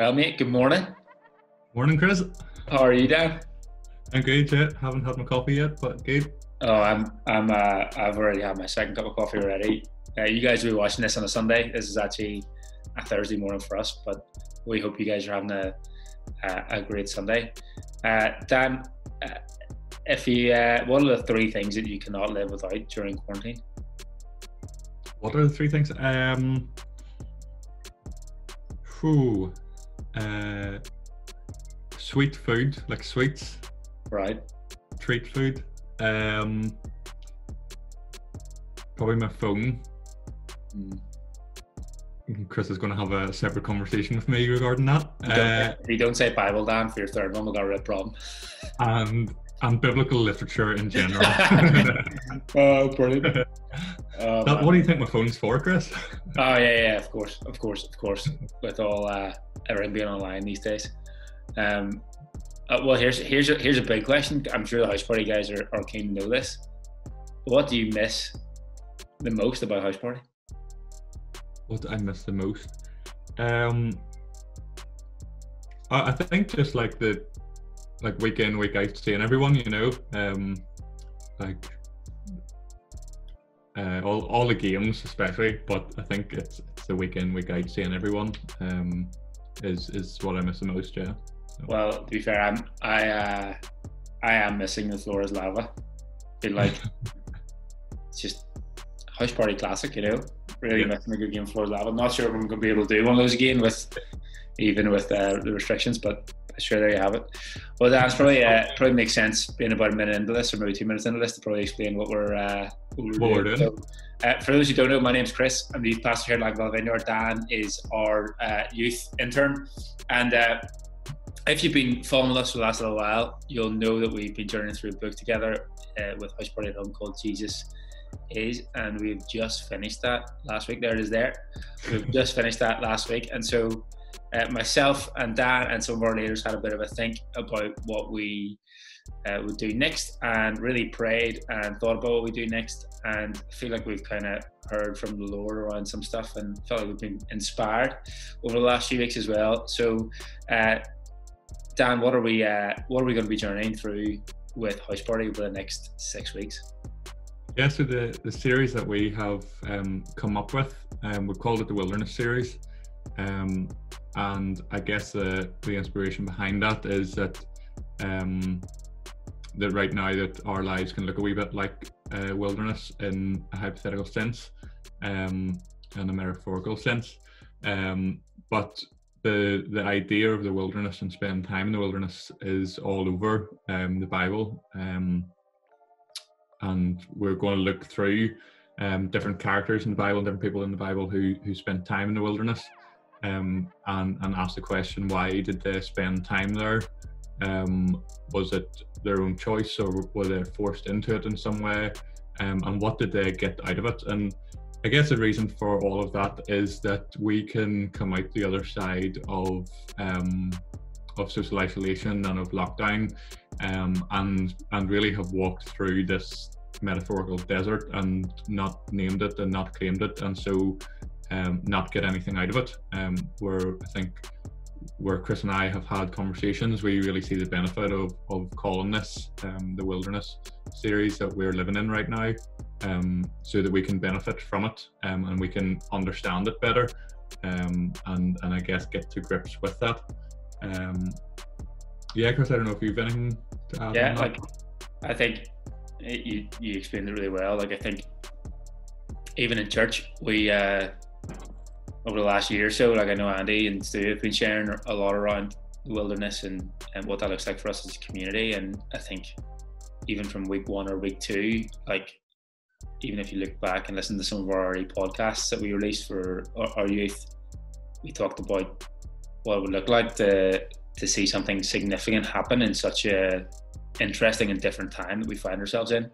Well, mate, good morning. Morning, Chris. How are you, Dan? I'm good, yeah. Haven't had my coffee yet, but good. Oh, I've already had my second cup of coffee already. You guys will be watching this on a Sunday. This is actually a Thursday morning for us, but we hope you guys are having a great Sunday. Dan, what are the three things that you cannot live without during quarantine? What are the three things? Sweet food, like sweets. Right. Treat food. Probably my phone. Chris is going to have a separate conversation with me regarding that. If you don't say Bible, Dan, for your third one, we've got a real problem. And biblical literature in general. Oh, brilliant. What do you think my phone's for, Chris? Oh yeah, of course. With all everything being online these days. Well, here's a big question. I'm sure the house party guys are keen to know this. What do you miss the most about house party? What I miss the most? I think just like week in, week out, seeing everyone, all the games especially, but I think it's the week in, week out, seeing everyone is what I miss the most, yeah. So. Well, to be fair, I am missing the floor is lava. Feel like it's just house party classic, really missing a good game floor is lava. Not sure if I'm going to be able to do one of those again with the restrictions, but sure, there you have it. Well, Dan, probably makes sense being about a minute into this, or maybe 2 minutes into this, to probably explain what we're doing. So, for those who don't know, my name's Chris. I'm the youth pastor here at Vineyard. Dan is our youth intern, and if you've been following us for the last little while, you'll know that we've been journeying through a book together with House Party at Home called Jesus Is, and we've just finished that last week. There it is there. We've just finished that last week, and so myself and Dan and some of our leaders had a bit of a think about what we would do next, and really prayed and thought about what we do next, and I feel like we've kind of heard from the Lord around some stuff and felt like we've been inspired over the last few weeks as well. So Dan, what are we going to be journeying through with House Party over the next 6 weeks? Yeah, so the series that we have come up with, we've called it the Wilderness Series. And I guess the inspiration behind that is that that right now that our lives can look a wee bit like wilderness in a hypothetical sense, in a metaphorical sense, but the idea of the wilderness and spending time in the wilderness is all over the Bible, and we're going to look through different characters in the Bible and different people in the Bible who spent time in the wilderness. And ask the question, why did they spend time there? Was it their own choice, or were they forced into it in some way? And what did they get out of it? And I guess the reason for all of that is that we can come out the other side of social isolation and of lockdown, and really have walked through this metaphorical desert and not named it and not claimed it, and so not get anything out of it. Where Chris and I have had conversations, we really see the benefit of calling this the Wilderness Series that we're living in right now, so that we can benefit from it, and we can understand it better, and I guess get to grips with that. Chris, I don't know if you've anything to add. Yeah, like I think you explained it really well. Like I think even in church, we over the last year or so, like I know Andy and Stu have been sharing a lot around the wilderness and what that looks like for us as a community. And I think even from week 1 or week 2, like even if you look back and listen to some of our early podcasts that we released for our youth, we talked about what it would look like to see something significant happen in such a interesting and different time that we find ourselves in,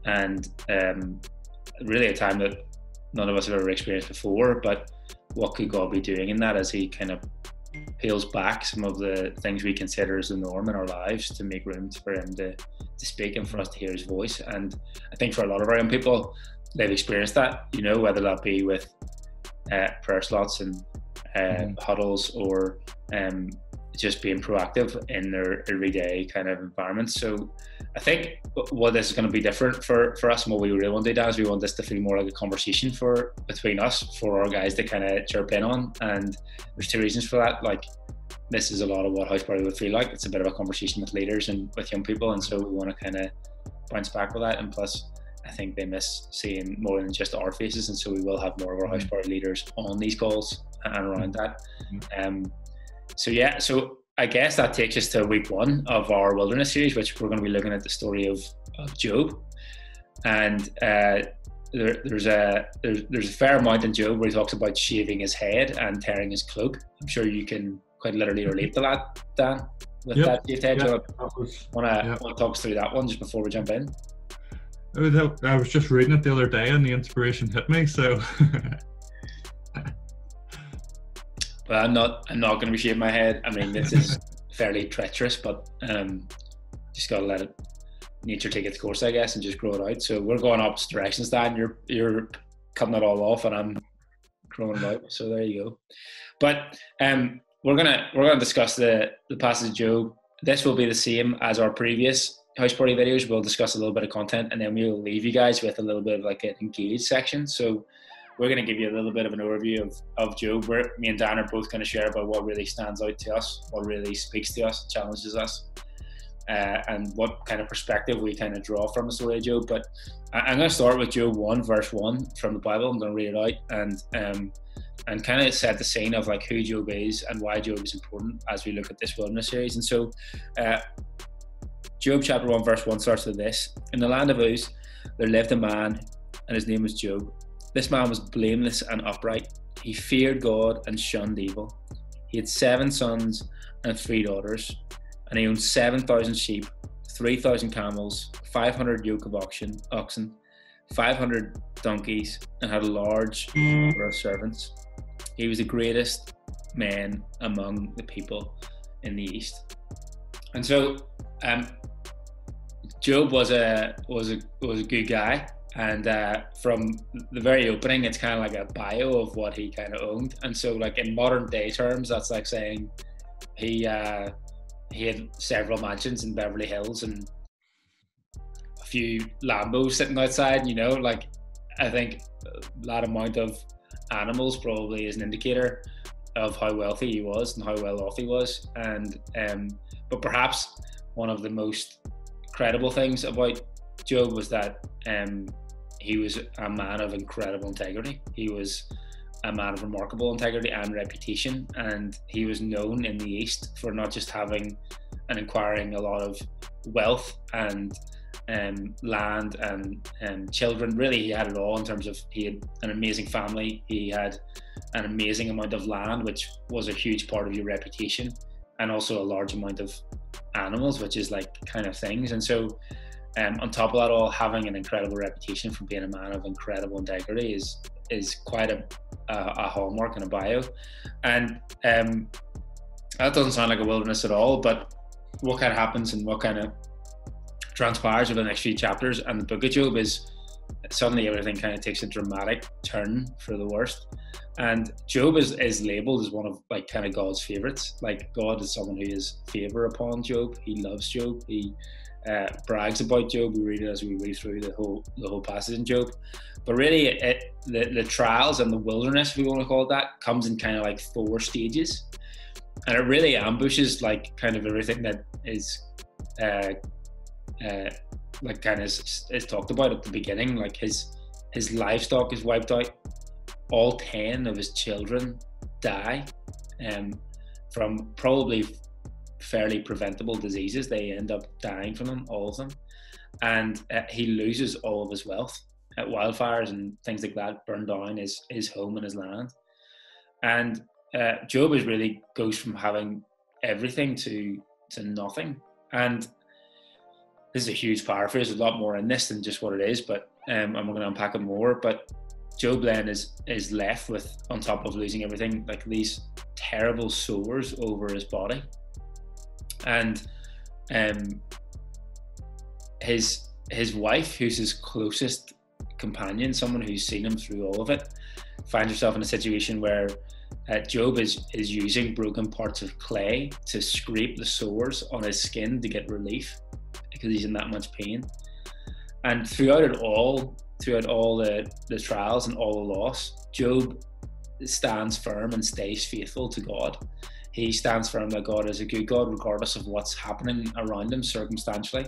and really a time that none of us have ever experienced before. But what could God be doing in that as he kind of peels back some of the things we consider as the norm in our lives to make room for him to speak and for us to hear his voice? And I think for a lot of our young people, they've experienced that, whether that be with prayer slots and huddles, or just being proactive in their everyday kind of environment. So I think what this is going to be different for us, and what we really want to do is we want this to feel more like a conversation between us, for our guys to kind of chirp in on. And there's two reasons for that. Like, this is a lot of what House Party would feel like. It's a bit of a conversation with leaders and with young people, and so we want to kind of bounce back with that. And plus, I think they miss seeing more than just our faces, and so we will have more of our House Party leaders on these calls and around that. So I guess that takes us to week 1 of our wilderness series, which we're going to be looking at the story of Job. And there's a fair amount in Job where he talks about shaving his head and tearing his cloak. I'm sure you can quite literally relate to that, Dan, with that shaved head. Want to talk us through that one just before we jump in? I was just reading it the other day and the inspiration hit me, so But I'm not going to be shaving my head. I mean, this is fairly treacherous, but just got to let it, nature take its course, I guess, and just grow it out. So we're going opposite directions, Dan. You're cutting it all off, and I'm growing it out. So there you go. But we're gonna discuss the passage of Job. This will be the same as our previous House Party videos. We'll discuss a little bit of content, and then we'll leave you guys with a little bit of like an engaged section. So we're going to give you a little bit of an overview of Job, where me and Dan are both going to share about what really stands out to us, what really speaks to us, challenges us, and what kind of perspective we kind of draw from the story of Job. But I'm going to start with Job 1, verse 1 from the Bible. I'm going to read it out and kind of set the scene of like who Job is and why Job is important as we look at this wilderness series. And so Job chapter 1, verse 1 starts with this. In the land of Uz, there lived a man, and his name was Job. This man was blameless and upright. He feared God and shunned evil. He had 7 sons and 3 daughters, and he owned 7,000 sheep, 3,000 camels, 500 yoke of oxen, 500 donkeys, and had a large number of servants. He was the greatest man among the people in the East. And so, Job was a good guy. And from the very opening, it's kind of like a bio of what he kind of owned. And so, like in modern day terms, that's like saying he had several mansions in Beverly Hills and a few Lambos sitting outside. You know, like I think that amount of animals probably is an indicator of how wealthy he was and how well off he was. And but perhaps one of the most credible things about Job was that he was a man of incredible integrity. He was a man of remarkable integrity and reputation, and he was known in the East for not just having and acquiring a lot of wealth and land and children. Really, he had it all in terms of he had an amazing family, he had an amazing amount of land, which was a huge part of your reputation, and also a large amount of animals, which is like kind of things. And so on top of that all, having an incredible reputation for being a man of incredible integrity is quite a hallmark and a bio. And that doesn't sound like a wilderness at all, but what kind of happens and what kind of transpires over the next few chapters and the book of Job is suddenly everything kind of takes a dramatic turn for the worst. And Job is labeled as one of like kind of God's favorites. Like God is someone who has favor upon Job. He loves Job. He brags about Job. We read it as we read through the whole passage in Job. But really, the trials and the wilderness, if we want to call it that, comes in kind of like 4 stages, and it really ambushes like kind of everything that is like kind of is talked about at the beginning. Like his livestock is wiped out. All 10 of his children die from probably fairly preventable diseases. They end up dying from them, all of them. And he loses all of his wealth. Wildfires and things like that burn down his home and his land. And Job really goes from having everything to nothing. And this is a huge paraphrase. There's a lot more in this than just what it is, but and we're going to unpack it more. But Job then is left with, on top of losing everything, like these terrible sores over his body. And his wife, who's his closest companion, someone who's seen him through all of it, finds herself in a situation where Job is using broken parts of clay to scrape the sores on his skin to get relief because he's in that much pain. And throughout all the trials and all the loss, Job stands firm and stays faithful to God. He stands firm that God is a good God regardless of what's happening around him circumstantially.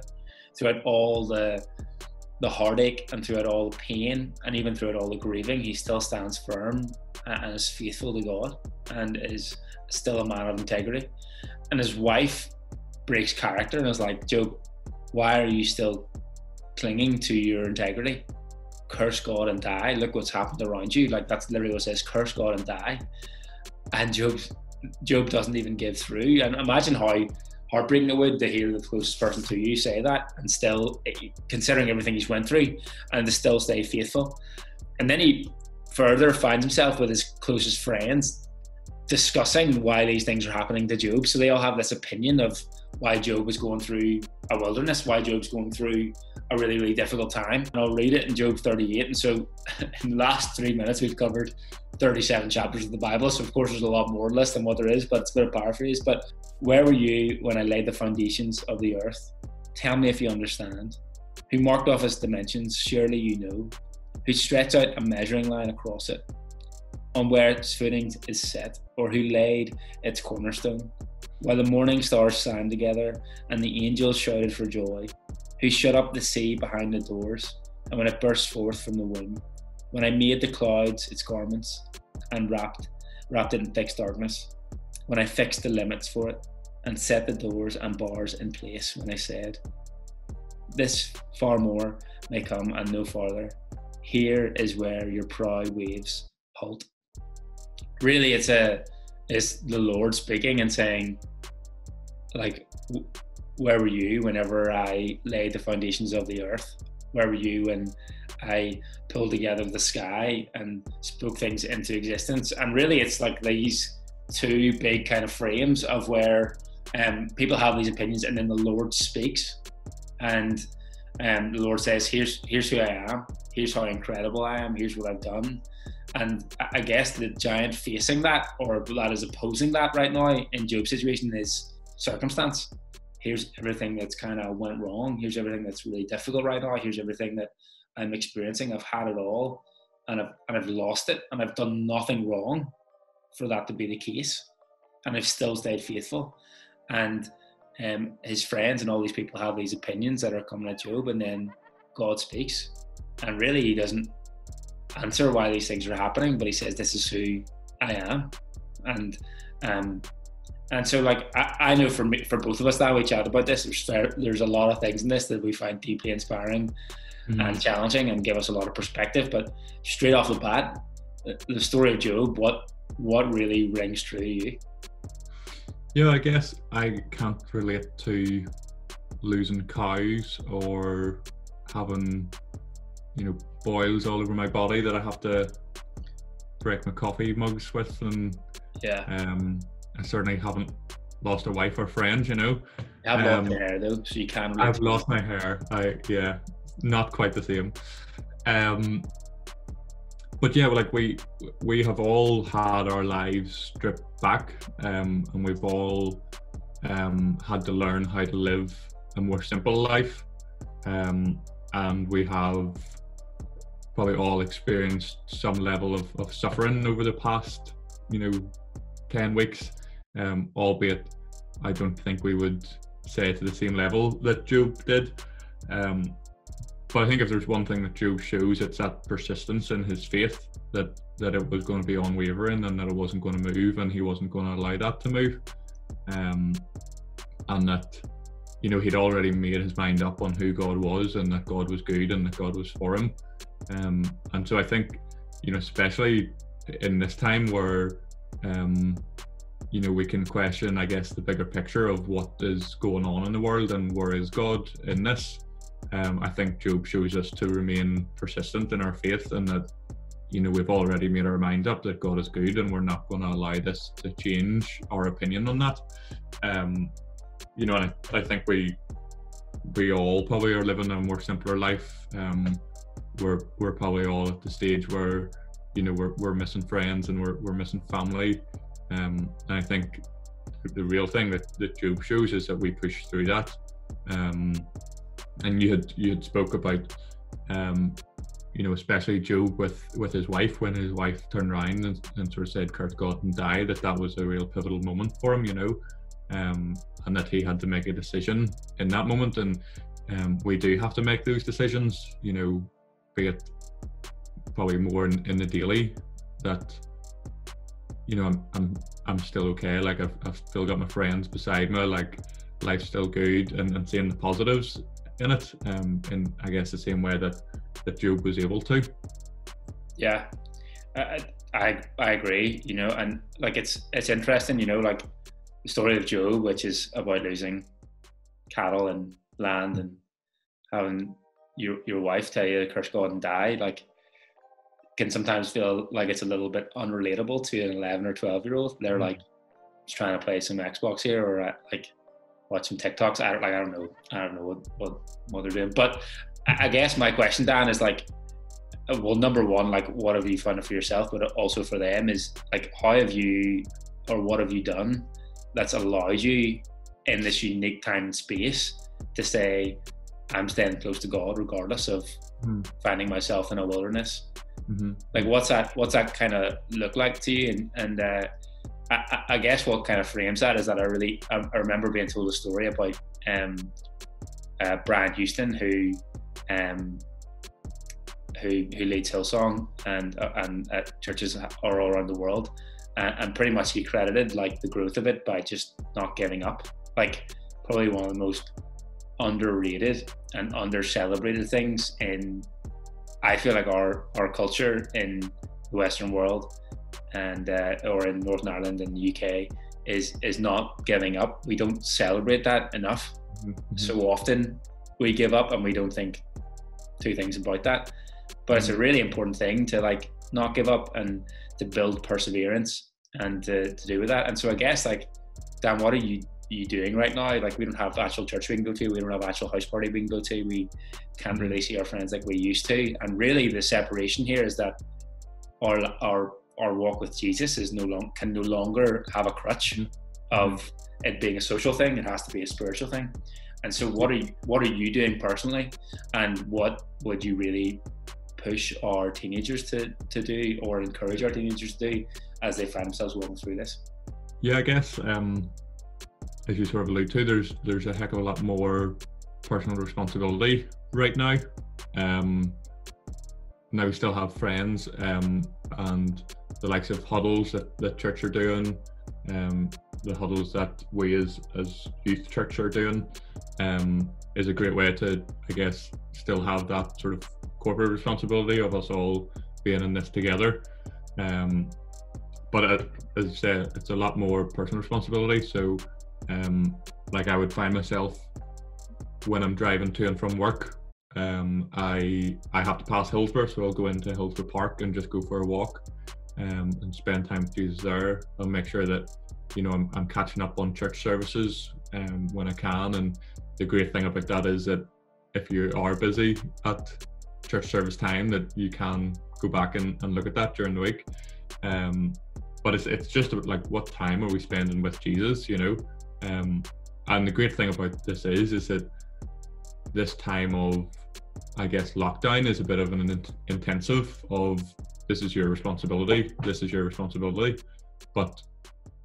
Throughout all the heartache and throughout all the pain and even throughout all the grieving, he still stands firm and is faithful to God and is still a man of integrity. And his wife breaks character and is like, Job, why are you still clinging to your integrity? Curse God and die. Look what's happened around you. Like, that's literally what it says, curse God and die. And Job doesn't even give through. And imagine how heartbreaking it would to hear the closest person to you say that, and still, considering everything he's went through, and to still stay faithful. And then he further finds himself with his closest friends discussing why these things are happening to Job. So they all have this opinion of why Job is going through a wilderness, why Job's going through a really, really difficult time. And I'll read it in Job 38. And so in the last 3 minutes, we've covered 37 chapters of the Bible. So of course there's a lot more list than what there is, but it's a bit of paraphrase. But where were you when I laid the foundations of the earth? Tell me if you understand. Who marked off its dimensions? Surely you know. Who stretched out a measuring line across it, on where its footing is set, or who laid its cornerstone? While the morning stars sang together, and the angels shouted for joy. Who shut up the sea behind the doors, and when it burst forth from the womb? When I made the clouds its garments, and wrapped it in thick darkness. When I fixed the limits for it, and set the doors and bars in place. When I said, this far more may come and no farther. Here is where your proud waves halt. Really, it's the Lord speaking and saying, like, where were you whenever I laid the foundations of the earth? Where were you when I pulled together the sky and spoke things into existence? And really, it's like these two big kind of frames of where people have these opinions, and then the Lord speaks, and the Lord says, here's who I am, here's how incredible I am, here's what I've done. And I guess the giant facing that, or that is opposing that right now in Job's situation, is circumstance. Here's everything that's kind of went wrong. Here's everything that's really difficult right now. Here's everything that I'm experiencing. I've had it all, and I've lost it, and I've done nothing wrong for that to be the case, and I've still stayed faithful. And his friends and all these people have these opinions that are coming at Job, and then God speaks, and really he doesn't answer why these things are happening, but he says, this is who I am. And so, like, I know for both of us that we chat about this, there's a lot of things in this that we find deeply inspiring and challenging and give us a lot of perspective. But straight off the bat, the story of Job, what really rings true to you? Yeah, I guess I can't relate to losing cows or having, boils all over my body that I have to break my coffee mugs with, and I certainly haven't lost a wife or friend, You have lost your hair though, so you can. I've lost my hair. Not quite the same. But yeah, like we have all had our lives stripped back, and we've all had to learn how to live a more simple life, and we have probably all experienced some level of suffering over the past 10 weeks, albeit I don't think we would say to the same level that Job did. But I think if there's one thing that Job shows, it's that persistence in his faith, that it was going to be unwavering and that it wasn't going to move, and he wasn't going to allow that to move. And that, he'd already made his mind up on who God was, and that God was good and that God was for him. And so I think, especially in this time where, we can question, I guess, the bigger picture of what is going on in the world and where is God in this. I think Job shows us to remain persistent in our faith, and that, we've already made our mind up that God is good, and we're not going to allow this to change our opinion on that. And I think we all probably are living a more simpler life. We're probably all at the stage where we're missing friends and we're missing family. And I think the real thing that Job shows is that we push through that. And you had spoke about especially Job with his wife, when his wife turned around and sort of said, "Curse God and die," that was a real pivotal moment for him, and that he had to make a decision in that moment. And we do have to make those decisions, be it probably more in the daily, that I'm still okay, like I've still got my friends beside me, like life's still good, and seeing the positives in it, in I guess the same way that Job was able to. Yeah, I agree, and like it's interesting, like the story of Job, which is about losing cattle and land and having your wife tell you to curse God and die, like can sometimes feel like it's a little bit unrelatable to an 11 or 12-year-old. They're like just trying to play some Xbox here, or like watch some TikToks. I don't know what they're doing. But I guess my question, Dan, is like, well, number one, like what have you found for yourself, but also for them is like, how have you, or what have you done that's allowed you in this unique time and space to say, I'm staying close to God regardless of finding myself in a wilderness? Like what's that kind of look like to you? And I guess what kind of frames that is that I remember being told a story about Brian Houston, who leads Hillsong and at churches all around the world, and pretty much he credited like the growth of it by just not giving up. Like probably one of the most underrated and under-celebrated things in, I feel like, our culture in the Western world and or in Northern Ireland and the UK is not giving up. We don't celebrate that enough. So often we give up and we don't think two things about that. But it's a really important thing to like not give up and to build perseverance and to do with that. And so I guess like, Dan, what are you doing right now? Like we don't have actual church we can go to, we don't have actual house party we can go to, we can't really see our friends like we used to. And really the separation here is that our walk with Jesus is can no longer have a crutch of it being a social thing. It has to be a spiritual thing. And so what are you doing personally, and what would you really push our teenagers to do, or encourage our teenagers to do as they find themselves walking through this? Yeah, I guess as you sort of allude to, there's a heck of a lot more personal responsibility right now. Now we still have friends, and the likes of huddles that church are doing, the huddles that we as youth church are doing, is a great way to, I guess, still have that sort of corporate responsibility of us all being in this together. But as you say, it's a lot more personal responsibility. So like I would find myself when I'm driving to and from work, I have to pass Hillsborough, so I'll go into Hillsborough Park and just go for a walk, and spend time with Jesus there. I'll make sure that I'm catching up on church services when I can. And the great thing about that is that if you are busy at church service time, that you can go back and look at that during the week. But it's just like, what time are we spending with Jesus, and the great thing about this is that this time of, I guess, lockdown is a bit of an intensive of, this is your responsibility, but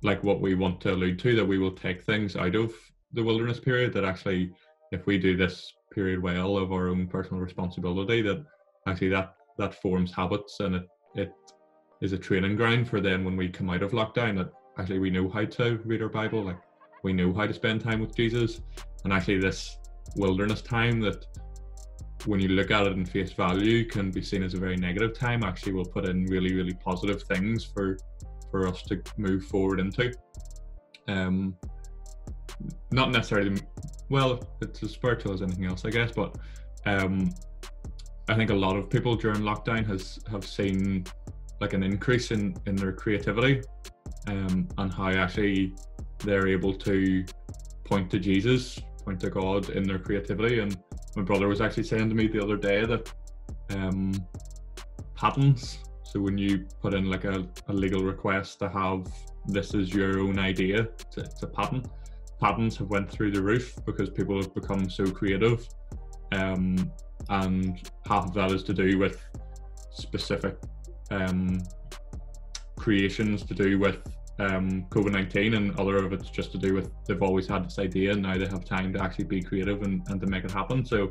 like what we want to allude to, that we will take things out of the wilderness period, that actually if we do this period well of our own personal responsibility, that actually that forms habits, and it is a training ground for then when we come out of lockdown, that actually we know how to read our Bible, like we know how to spend time with Jesus. And actually this wilderness time, that when you look at it in face value can be seen as a very negative time, actually will put in really, really positive things for us to move forward into. Not necessarily, well, it's as spiritual as anything else, I guess, but I think a lot of people during lockdown have seen like an increase in their creativity, and how actually they're able to point to Jesus, point to God in their creativity. And my brother was actually saying to me the other day that patterns, So when you put in like a legal request to have this is your own idea to patent, patents have went through the roof because people have become so creative, and half of that is to do with specific creations to do with COVID-19, and other of it's just to do with they've always had this idea and now they have time to actually be creative and to make it happen. So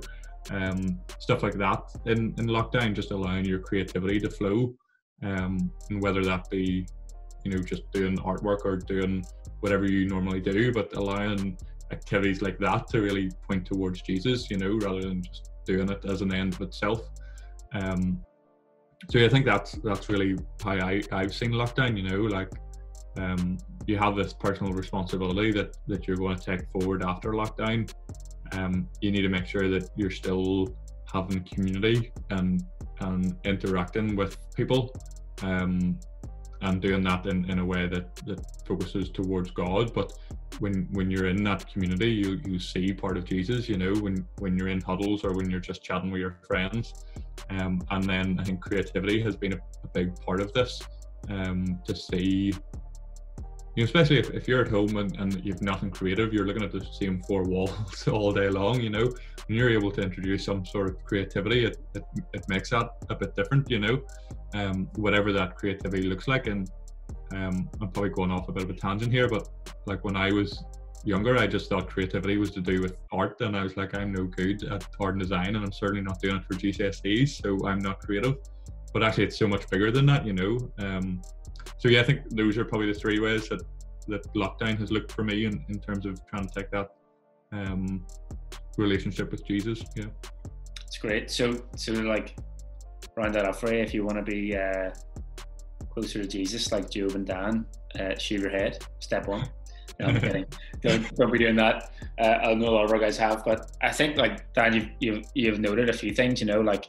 stuff like that in lockdown, just allowing your creativity to flow, and whether that be, you know, just doing artwork or doing whatever you normally do, but allowing activities like that to really point towards Jesus, you know, rather than just doing it as an end of itself. So I think that's really how I've seen lockdown, you know, like you have this personal responsibility that you're going to take forward after lockdown. You need to make sure that you're still having community and interacting with people, and doing that in a way that focuses towards God. But when you're in that community, you see part of Jesus, you know, when you're in huddles or when you're just chatting with your friends. And then I think creativity has been a big part of this, to see, you know, especially if you're at home and you've nothing creative, you're looking at the same four walls all day long, you know. When you're able to introduce some sort of creativity, it makes that a bit different, you know, whatever that creativity looks like. And I'm probably going off a bit of a tangent here, but like when I was younger, I just thought creativity was to do with art, and I was like, I'm no good at art and design, and I'm certainly not doing it for GCSEs, so I'm not creative. But actually it's so much bigger than that, you know. So yeah, I think those are probably the three ways that lockdown has looked for me in terms of trying to take that relationship with Jesus. Yeah, it's great. So like, round that up for you, if you want to be closer to Jesus, like Job and Dan, shave your head, step one. No, I'm kidding. Don't be doing that. I know a lot of our guys have, but I think, like Dan, you've noted a few things, you know, like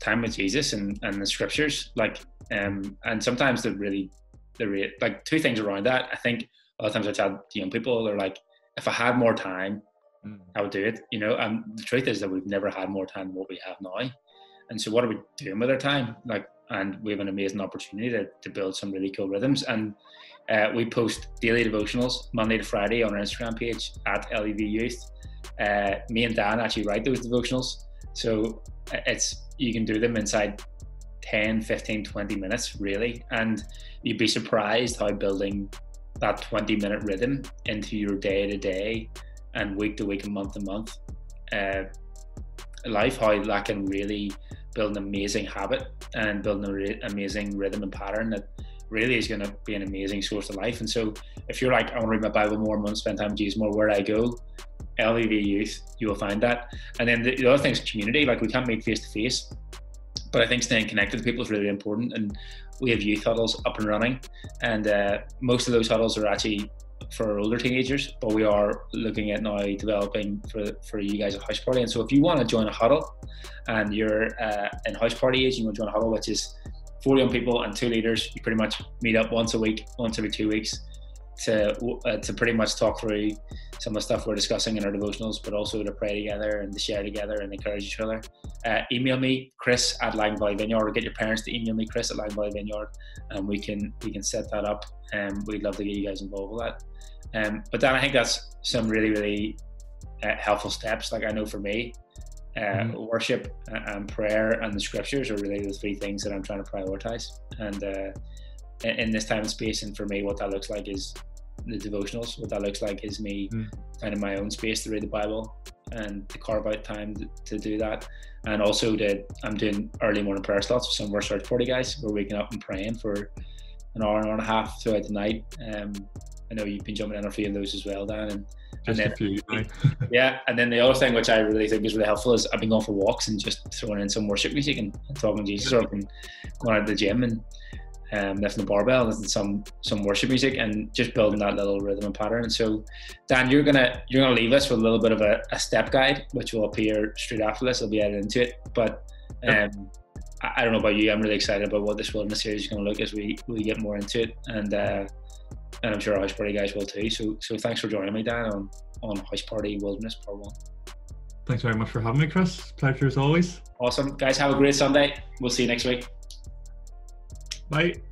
time with Jesus and the scriptures, like and sometimes like two things around that. I think a lot of times I tell young people, they're like, if I had more time, I would do it, you know. And the truth is that we've never had more time than what we have now. And so what are we doing with our time? Like, and we have an amazing opportunity to build some really cool rhythms. And we post daily devotionals Monday to Friday on our Instagram page at LEV Youth. Me and Dan actually write those devotionals. So you can do them inside 10, 15, 20 minutes, really. And you'd be surprised how building that 20-minute rhythm into your day-to-day and week-to-week and month-to-month life, how that can really build an amazing habit and build an amazing rhythm and pattern that really is going to be an amazing source of life. And so if you're like, I want to read my Bible more, I want to spend time with Jesus more, where do I go? LEV Youth, you will find that. And then the other thing is community. Like, we can't meet face to face, but I think staying connected to people is really important. And we have youth huddles up and running, and most of those huddles are actually for older teenagers, but we are looking at now developing for you guys a house party. And so if you want to join a huddle and you're in house party age, you want to join a huddle, which is 4 young people and 2 leaders, you pretty much meet up once a week, once every 2 weeks, to pretty much talk through some of the stuff we're discussing in our devotionals, but also to pray together and to share together and encourage each other. Email me, Chris at Lagan Valley Vineyard, or get your parents to email me, Chris at Lagan Valley Vineyard, and we can set that up. We'd love to get you guys involved with that. But then I think that's some really, really helpful steps. Like, I know for me, worship and prayer and the scriptures are really the 3 things that I'm trying to prioritize. And in this time and space, and for me, what that looks like is the devotionals. What that looks like is me kind of my own space to read the Bible and to carve out time to do that. And also I'm doing early morning prayer slots with some of our search party guys. We're waking up and praying for an hour and a half throughout the night. I know you've been jumping in a few of those as well, Dan. And then, a few. Yeah, and then the other thing which I really think is really helpful is I've been going for walks and just throwing in some worship music and talking to Jesus, or I've been going out to the gym and lifting the barbell, listening to some worship music, and just building that little rhythm and pattern. And so, Dan, you're gonna leave us with a little bit of a step guide, which will appear straight after this. I'll be added into it, but I don't know about you. I'm really excited about what this wilderness series is going to look as we get more into it, and I'm sure our house party guys will too. So thanks for joining me, Dan, on House Party Wilderness Part 1. Thanks very much for having me, Chris. Pleasure as always. Awesome, guys. Have a great Sunday. We'll see you next week. Bye.